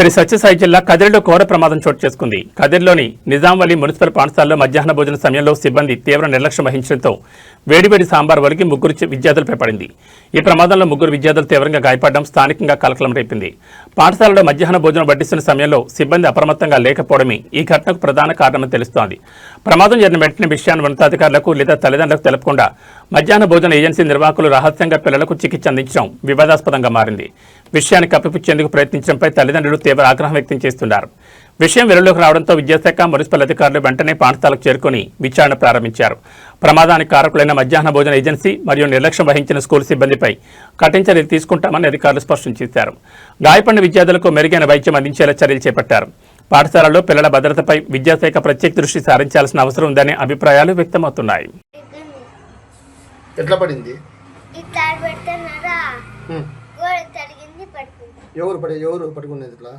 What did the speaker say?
శ్రీ సత్యసాయి జిల్లా కదిరిలో ఘోర ప్రమాదం చోటు చేసుకుంది. కదిరిలోని నిజాంవలి మున్సిపల్ పాఠశాలలో మధ్యాహ్న భోజన సమయంలో సిబ్బంది తీవ్ర నిర్లక్ష్యం వహించడంతో వేడివేడి సాంబార్ వలికి ముగ్గురు విద్యార్థులపై పడింది. ఈ ప్రమాదంలో ముగ్గురు విద్యార్థులు తీవ్రంగా గాయపడడం స్థానికంగా కలకలం రేపింది. పాఠశాలలో మధ్యాహ్న భోజనం వడ్డిస్తున్న సమయంలో సిబ్బంది అప్రమత్తంగా లేకపోవడమే ఈ ఘటనకు ప్రధాన కారణమని తెలుస్తోంది. ప్రమాదం జరిగిన వెంటనే విషయాన్ని ఉన్నతాధికారులకు లేదా తల్లిదండ్రులకు తెలపకుండా మధ్యాహ్న భోజన ఏజెన్సీ నిర్వాహకులు రహస్యంగా పిల్లలకు చికిత్స అందించడం వివాదాస్పదంగా మారింది. విషయాన్ని కప్పిపుచ్చేందుకు ప్రయత్నించడంపై తల్లిదండ్రులు తీవ్ర ఆగ్రహం వ్యక్తం చేస్తున్నారు. విషయం వెలుగులోకి రావడంతో విద్యాశాఖ మున్సిపల్ అధికారులు వెంటనే పాఠశాలకు చేరుకుని విచారణ ప్రారంభించారు. ప్రమాదానికి కారకులైన మధ్యాహ్న భోజన ఏజెన్సీ మరియు నిర్లక్ష్యం వహించిన స్కూల్ సిబ్బందిపై కఠిన చర్యలు తీసుకుంటామని అధికారులు స్పష్టం చేశారు. గాయపడిన విద్యార్థులకు మెరుగైన వైద్యం అందించేలా చర్యలు చేపట్టారు. పాఠశాలలో పిల్లల భద్రతపై విద్యాశాఖ ప్రత్యేక దృష్టి సారించాల్సిన అవసరం ఉందనే అభిప్రాయాలు వ్యక్తమవుతున్నాయి. ఎట్లా పడింది? ఎవరు పట్టుకునేది ఇట్లా?